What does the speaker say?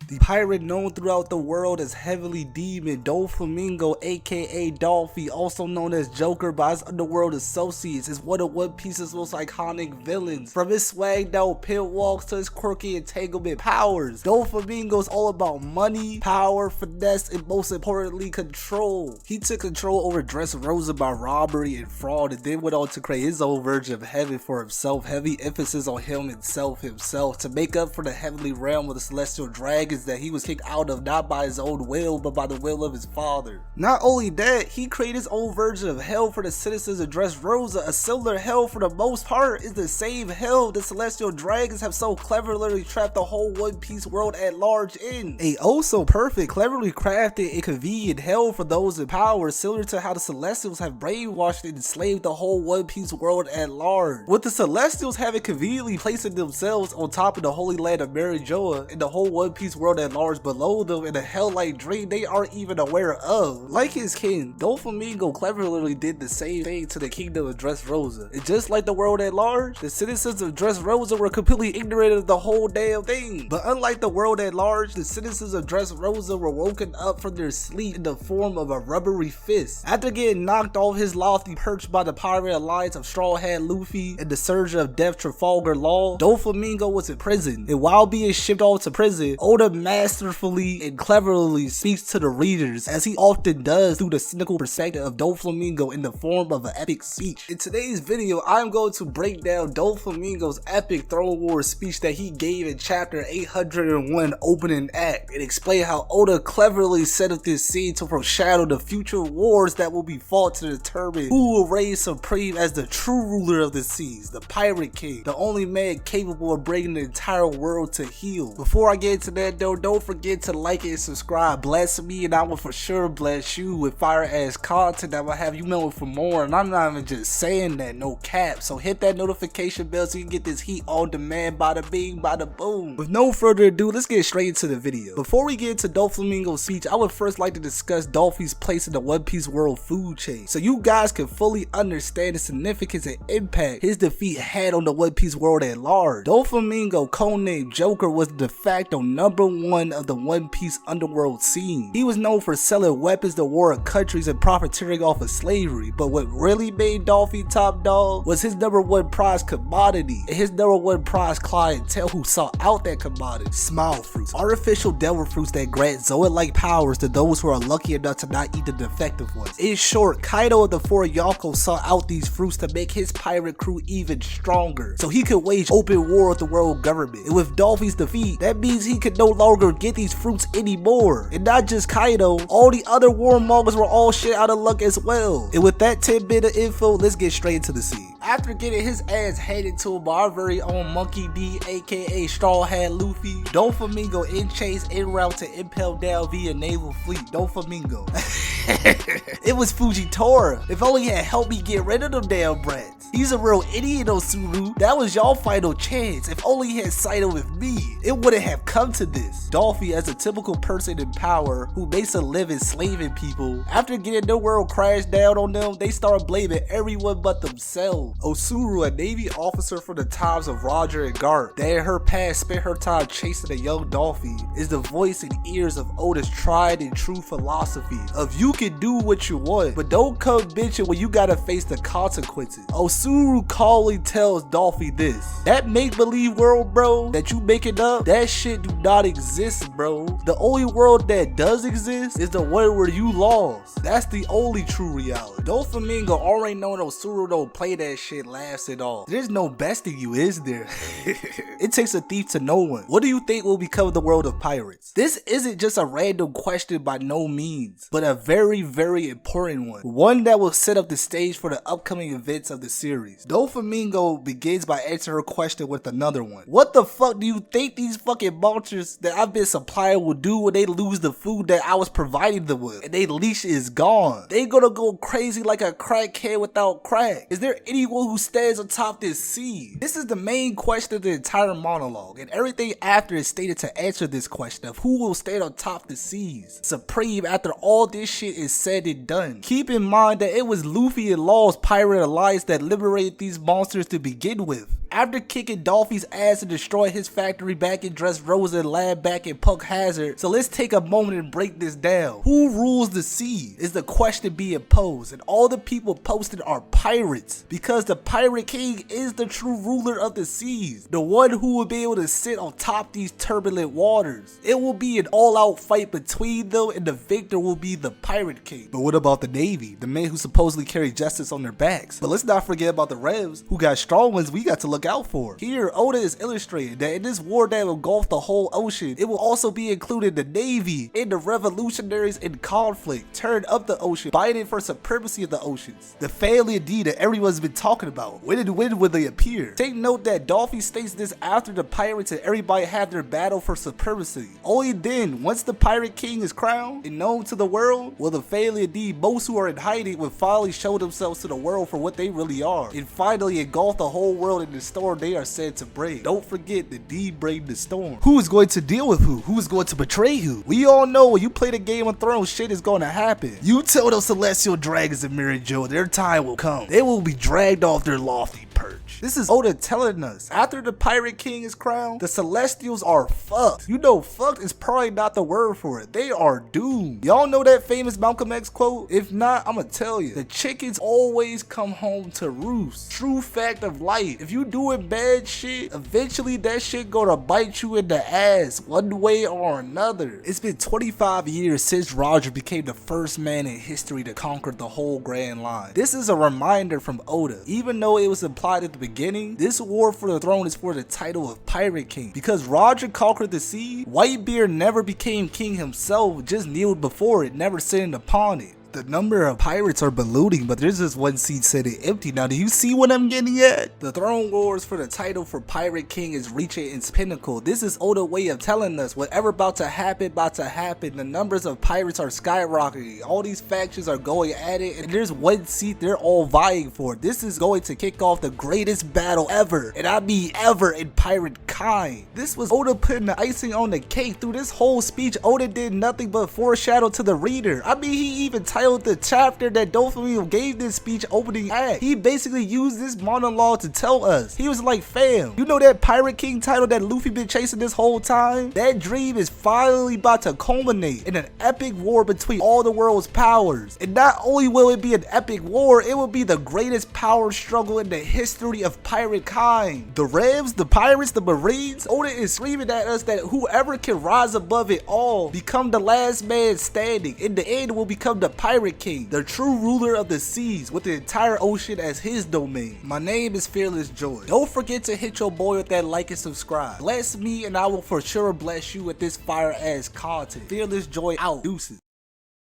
The pirate known throughout the world as Heavenly Demon, Doflamingo aka Dolphy, also known as Joker by his underworld associates, is one of One Piece's most iconic villains. From his swagged out pit walks to his quirky entanglement powers, Doflamingo is all about money, power, finesse, and most importantly, control. He took control over Dressrosa by robbery and fraud, and then went on to create his own version of heaven for himself, heavy emphasis on himself to make up for the heavenly realm of the celestial dragons that he was kicked out of, not by his own will but by the will of his father. Not only that, he created his own version of hell for the citizens of Dressrosa. A similar hell for the most part is the same hell the celestial dragons have so cleverly trapped the whole One Piece world at large in. A oh so perfect, cleverly crafted and convenient hell for those in power, similar to how the Celestials have brainwashed and enslaved the whole One Piece world at large, with the Celestials having conveniently placing themselves on top of the holy land of Marijoa and the whole One Piece world at large below them in a hell-like dream they aren't even aware of. Like his kin, Doflamingo cleverly did the same thing to the kingdom of Dressrosa, and just like the world at large, the citizens of Dressrosa were completely ignorant of the whole damn thing. But unlike the world at large, the citizens of Dressrosa were woken up from their sleep in the form of a rubbery fist. After getting knocked off his lofty perch by the pirate alliance of Straw Hat Luffy and the surge of death Trafalgar Law, Doflamingo was in prison, and while being shipped off to prison, Oda masterfully and cleverly speaks to the readers, as he often does, through the cynical perspective of Doflamingo in the form of an epic speech. In today's video, I'm going to break down Doflamingo's epic Throne Wars speech that he gave in chapter 801 opening act, and explain how Oda cleverly set up this scene to foreshadow the future wars that will be fought to determine who will reign supreme as the true ruler of the seas, the Pirate King, the only man capable of bringing the entire world to heel. Before I get into that though, don't forget to like and subscribe. Bless me and I will for sure bless you with fire ass content that will have you know for more, and I'm not even just saying that, no cap. So hit that notification bell so you can get this heat on demand, bada bing, bada boom. With no further ado, let's get straight into the video. Before we get into Doflamingo's speech, I would first like to discuss Dolphy's place in the One Piece world food chain, so you guys can fully understand the significance and impact his defeat had on the One Piece world at large. Doflamingo, codenamed Joker, was the de facto #1 of the One Piece underworld scene. He was known for selling weapons to warring countries and profiteering off of slavery, but what really made Dolphy top dog was his #1 prize commodity and his #1 prize clientele who sought out that commodity: smile fruits, artificial devil fruits that grant Zoid-like powers to those who are lucky enough to not eat the defective ones. In short, Kaido of the Four Yonko sought out these fruits to make his pirate crew even stronger, so he could wage open war with the world government. And with Dolphy's defeat, that means he could no longer get these fruits anymore. And not just Kaido, all the other warmongers were all shit out of luck as well. And with that tidbit of info, let's get straight into the scene. After getting his ass handed to him by our very own Monkey D aka Straw Hat Luffy, Doflamingo in chase en route to impel down via naval fleet. Doflamingo. It was Fujitora. If only he had helped me get rid of them damn brats. He's a real idiot, Osuru. That was y'all final chance. If only he had sided with me, it wouldn't have come to this. Dolphy, as a typical person in power who makes a living slaving people, after getting the world crashed down on them, they start blaming everyone but themselves. Osuru, a Navy officer from the times of Roger and Garp, that in her past spent her time chasing a young Dolphy, is the voice and ears of Oda's tried and true philosophy of you can do what you want, but don't come bitching when you gotta face the consequences. Osuru calmly tells Dolphy this: that make-believe world, bro, that you making up, that shit do not exist, bro. The only world that does exist is the one where you lost. That's the only true reality. Doflamingo already know Osuru don't play that shit laughs at all. There's no besting you, is there? It takes a thief to know one. What do you think will become of the world of pirates? This isn't just a random question by no means, but a very, very important one that will set up the stage for the upcoming events of the series. Doflamingo begins by answering her question with another one. What the fuck do you think these fucking monsters that I've been supplying will do when they lose the food that I was providing them with and they leash is gone? They gonna go crazy like a crackhead without crack. Is there anyone who stands atop this sea? This is the main question of the entire monologue, and everything after is stated to answer this question of who will stand on top the seas supreme after all this shit is said and done. Keep in mind that it was Luffy and Law's pirate alliance that liberated these monsters to begin with. After kicking Dolphy's ass and destroying his factory back in Dressrosa and Lab back in Punk Hazard, so let's take a moment and break this down. Who rules the sea is the question being posed, and all the people posted are pirates, because the Pirate King is the true ruler of the seas, the one who will be able to sit on top these turbulent waters. It will be an all-out fight between them, and the victor will be the Pirate King. But what about the Navy, the men who supposedly carry justice on their backs? But let's not forget about the Revs, who got strong ones we got to look out for. Here, Oda is illustrating that in this war that will engulf the whole ocean, it will also be included the Navy and the revolutionaries in conflict, turned up the ocean, fighting for supremacy of the oceans. The family indeed that everyone's been talking about. When would they appear? Take note that Dolphy states this after the pirates and everybody had their battle for supremacy. Only then, once the Pirate King is crowned and known to the world, will the family indeed, most who are in hiding, will finally show themselves to the world for what they really are, and finally engulf the whole world in the storm they are said to bring. Don't forget the D bring the storm. Who is going to deal with who? Who is going to betray who? We all know when you play the Game of Thrones, shit is going to happen. You tell those celestial dragons and Mary Jo, their time will come. They will be dragged off their lofty perch. This is Oda telling us, after the Pirate King is crowned, the Celestials are fucked. You know, fucked is probably not the word for it. They are doomed. Y'all know that famous Malcolm X quote? If not, I'ma tell you. The chickens always come home to roost. True fact of life. If you doing bad shit, eventually that shit gonna bite you in the ass, one way or another. It's been 25 years since Roger became the first man in history to conquer the whole Grand Line. This is a reminder from Oda. Even though it was implied at the beginning, this war for the throne is for the title of Pirate King. Because Roger conquered the sea, Whitebeard never became king himself, just kneeled before it, never sitting upon it. The number of pirates are ballooning, but there's just one seat sitting empty. Now, do you see what I'm getting at? The throne wars for the title for Pirate King is reaching its pinnacle. This is Oda's way of telling us whatever about to happen. The numbers of pirates are skyrocketing. All these factions are going at it, and there's one seat they're all vying for. This is going to kick off the greatest battle ever, and I mean ever, in pirate kind. This was Oda putting the icing on the cake. Through this whole speech, Oda did nothing but foreshadow to the reader. I mean, he even titled the chapter that Doflamingo gave this speech opening act. He basically used this monologue to tell us. He was like, fam, you know that Pirate King title that Luffy been chasing this whole time? That dream is finally about to culminate in an epic war between all the world's powers. And not only will it be an epic war, it will be the greatest power struggle in the history of pirate kind. The Revs, the pirates, the Marines, Oda is screaming at us that whoever can rise above it all, become the last man standing. In the end, will become the Pirate King, the true ruler of the seas, with the entire ocean as his domain. My name is Fearless Joy. Don't forget to hit your boy with that like and subscribe. Bless me and I will for sure bless you with this fire ass content. Fearless Joy out. Deuces.